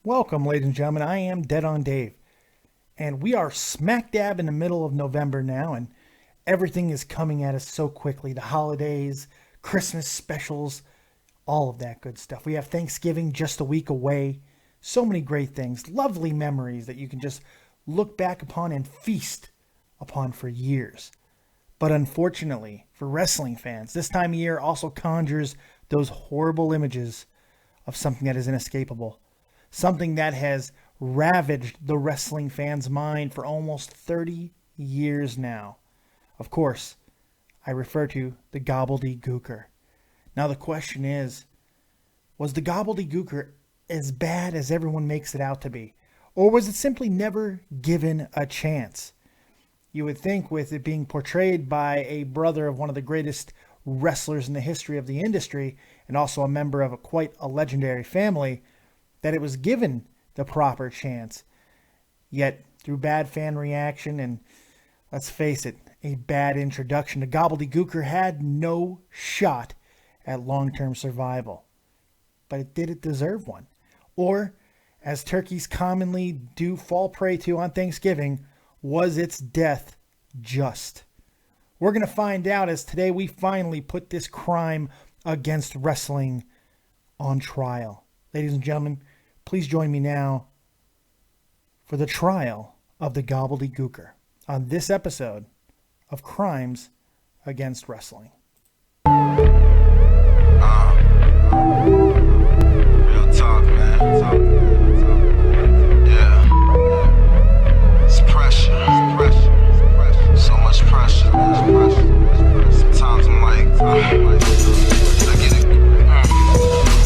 Welcome, ladies and gentlemen. I am Dead on Dave, and we are smack dab in the middle of November now, and everything is coming at us so quickly. The holidays, Christmas specials, all of that good stuff. We have Thanksgiving just a week away. So many great things, lovely memories that you can just look back upon and feast upon for years. But unfortunately, for wrestling fans, this time of year also conjures those horrible images of something that is inescapable. Something that has ravaged the wrestling fan's mind for almost 30 years now. Of course, I refer to the Gobbledy Gooker. Now the question is, was the Gobbledy Gooker as bad as everyone makes it out to be? Or was it simply never given a chance? You would think with it being portrayed by a brother of one of the greatest wrestlers in the history of the industry, and also a member of quite a legendary family, that it was given the proper chance. Yet, through bad fan reaction and, let's face it, a bad introduction, the Gobbledy Gooker had no shot at long-term survival. But did it deserve one? Or, as turkeys commonly do fall prey to on Thanksgiving, was its death just? We're going to find out as today we finally put this crime against wrestling on trial. Ladies and gentlemen, please join me now for the trial of the Gobbledy Gooker on this episode of Crimes Against Wrestling. Real talk, man. Yeah. It's pressure. So much pressure. Sometimes I'm like, I get it.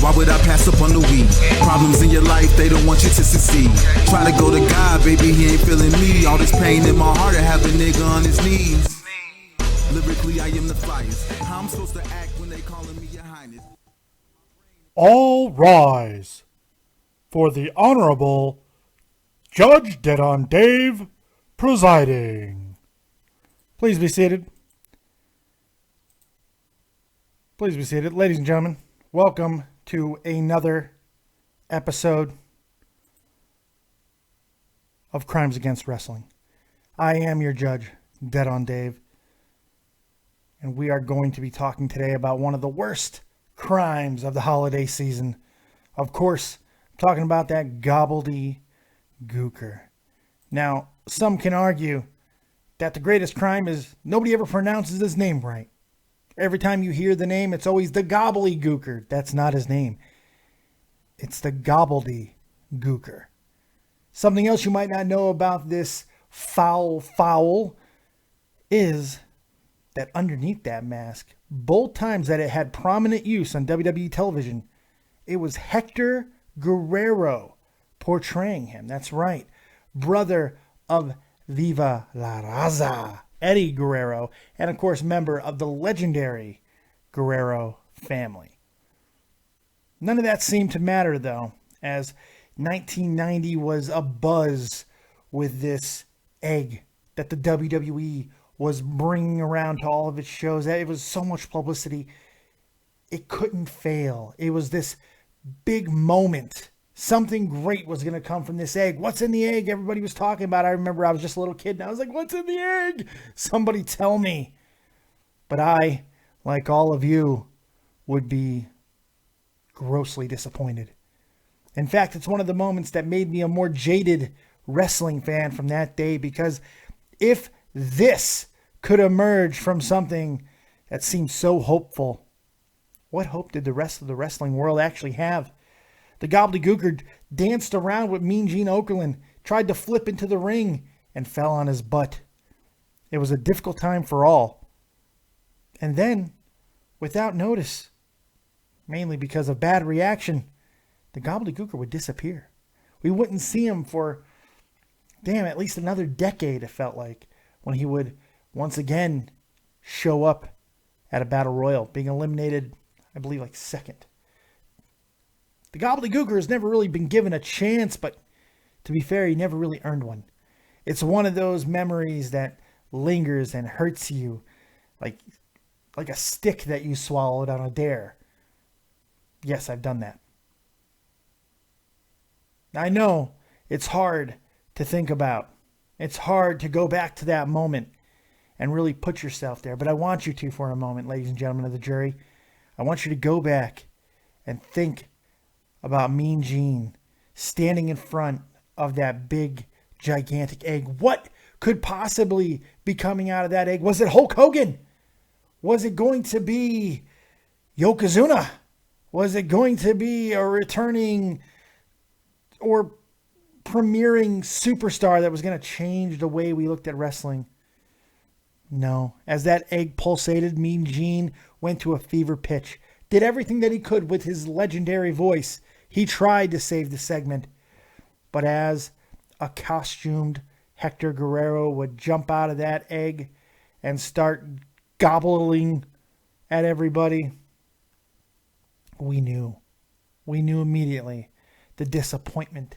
Why would I pass up on the weed? Problems in your life, they don't want you to succeed. Try to go to God, baby, he ain't feeling me. All this pain in my heart, I have a nigga on his knees. Lyrically, I am the flyest. How I'm supposed to act when they calling me your highness? All rise for the Honorable Judge Dead on Dave presiding. Please be seated. Please be seated. Ladies and gentlemen, welcome to another episode of Crimes Against Wrestling. I am your judge, Dead on Dave, and we are going to be talking today about one of the worst crimes of the holiday season. Of course, I'm talking about that Gobbledy Gooker. Now, some can argue that the greatest crime is nobody ever pronounces his name right. Every time you hear the name, it's always the Gobbledy Gooker. That's not his name. It's the Gobbledy Gooker. Something else you might not know about this foul is that underneath that mask, both times that it had prominent use on WWE television, it was Hector Guerrero portraying him. That's right. Brother of Viva la Raza, Eddie Guerrero, and of course member of the legendary Guerrero family. None of that seemed to matter though, as 1990 was abuzz with this egg that the WWE was bringing around to all of its shows. It was so much publicity, it couldn't fail. It was this big moment. Something great was going to come from this egg. What's in the egg? Everybody was talking about it. I remember I was just a little kid and I was like, what's in the egg? Somebody tell me. But I, like all of you, would be grossly disappointed. In fact, it's one of the moments that made me a more jaded wrestling fan from that day, because if this could emerge from something that seemed so hopeful, what hope did the rest of the wrestling world actually have? The Gobbledy Gooker danced around with Mean Gene Okerlund, tried to flip into the ring, and fell on his butt. It was a difficult time for all. And then, without notice, mainly because of bad reaction, the Gobbledy Gooker would disappear. We wouldn't see him for, at least another decade, it felt like, when he would once again show up at a battle royal, being eliminated, I believe, like second. The Gobbledy Gooker has never really been given a chance, but to be fair, he never really earned one. It's one of those memories that lingers and hurts you like a stick that you swallowed on a dare. Yes, I've done that. I know it's hard to think about. It's hard to go back to that moment and really put yourself there. But I want you to for a moment, ladies and gentlemen of the jury. I want you to go back and think about Mean Gene standing in front of that big, gigantic egg. What could possibly be coming out of that egg? Was it Hulk Hogan? Was it going to be Yokozuna? Was it going to be a returning or premiering superstar that was going to change the way we looked at wrestling? No. As that egg pulsated, Mean Gene went to a fever pitch. Did everything that he could with his legendary voice. He tried to save the segment. But as a costumed Hector Guerrero would jump out of that egg and start gobbling at everybody, we knew. We knew immediately the disappointment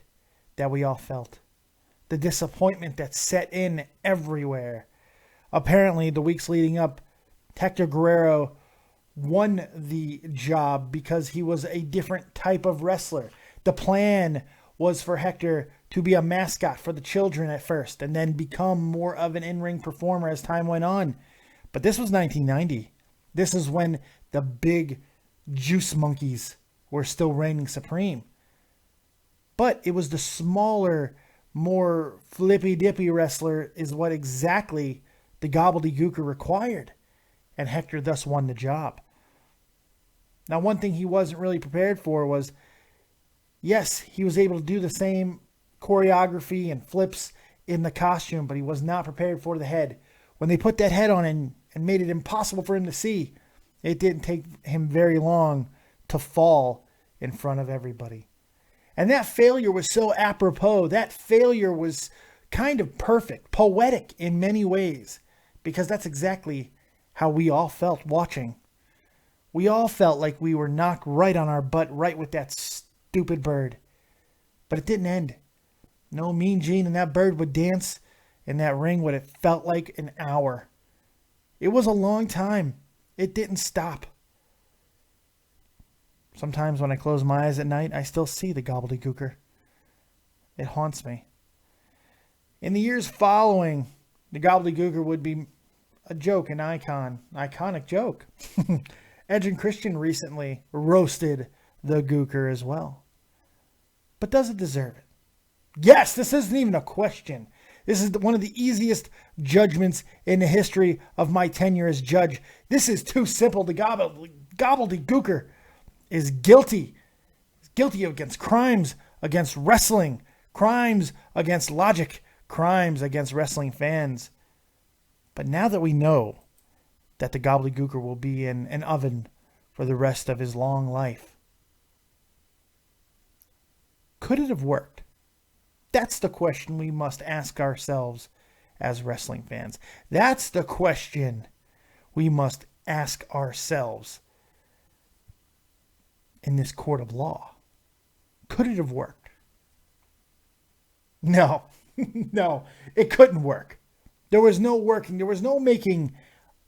that we all felt. The disappointment that set in everywhere. Apparently, the weeks leading up, Hector Guerrero won the job because he was a different type of wrestler. The plan was for Hector to be a mascot for the children at first and then become more of an in-ring performer as time went on. But this was 1990. This is when the big juice monkeys were still reigning supreme. But it was the smaller, more flippy-dippy wrestler is what exactly the Gobbledy Gooker required. And Hector thus won the job. Now, one thing he wasn't really prepared for was, yes, he was able to do the same choreography and flips in the costume, but he was not prepared for the head. When they put that head on and made it impossible for him to see, it didn't take him very long to fall in front of everybody. And that failure was so apropos. That failure was kind of perfect, poetic in many ways, because that's exactly how we all felt watching. We all felt like we were knocked right on our butt, right with that stupid bird. But it didn't end. No, Mean Gene and that bird would dance in that ring what it felt like an hour. It was a long time. It didn't stop. Sometimes when I close my eyes at night, I still see the Gobbledy Gooker. It haunts me. In the years following, the Gobbledy Gooker would be a joke, an iconic joke. Edge and Christian recently roasted the Gooker as well. But does it deserve it? Yes, this isn't even a question. This is one of the easiest judgments in the history of my tenure as judge. This is too simple. The Gobbledy Gooker is guilty. He's guilty against crimes against wrestling, crimes against logic, crimes against wrestling fans. But now that we know that the Gobbledy Gooker will be in an oven for the rest of his long life, could it have worked? That's the question we must ask ourselves as wrestling fans. That's the question we must ask ourselves in this court of law. Could it have worked? No. No, it couldn't work. There was no working. There was no making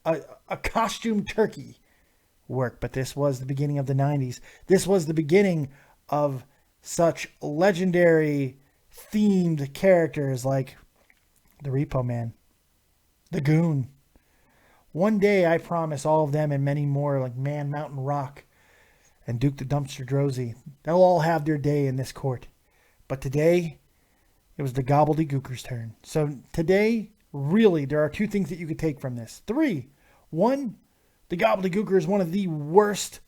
a costume turkey work. But this was the beginning of the 90s. This was the beginning of such legendary themed characters like the Repo Man, the Goon. One day, I promise all of them and many more like Man Mountain Rock and Duke the Dumpster Drozy, they'll all have their day in this court. But today, it was the Gobbledy Gooker's turn. So today, really, there are two things that you could take from this. 3. 1, the Gobbledy Gooker is one of the worst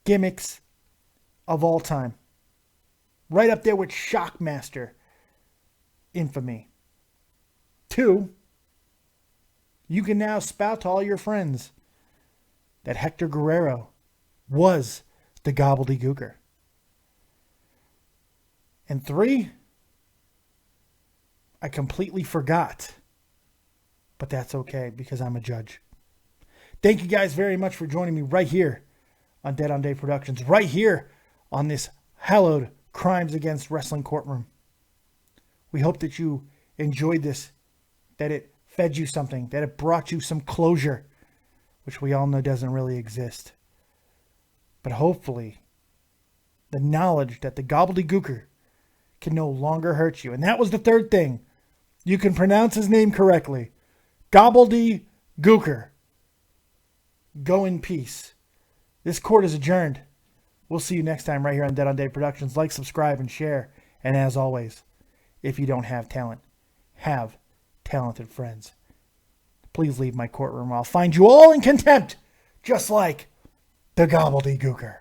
gimmicks of all time. Right up there with Shockmaster infamy. 2, you can now spout to all your friends that Hector Guerrero was the Gobbledy Gooker. And 3, I completely forgot. But that's okay because I'm a judge. Thank you guys very much for joining me right here on Dead on Day Productions. Right here on this hallowed Crimes Against Wrestling courtroom. We hope that you enjoyed this, that it fed you something, that it brought you some closure, which we all know doesn't really exist. But hopefully, the knowledge that the Gobbledy Gooker can no longer hurt you. And that was the third thing. You can pronounce his name correctly. Gobbledy Gooker. Go in peace. This court is adjourned. We'll see you next time right here on Dead on Dave Productions. Like, subscribe, and share. And as always, if you don't have talent, have talented friends. Please leave my courtroom or I'll find you all in contempt, just like the Gobbledy Gooker.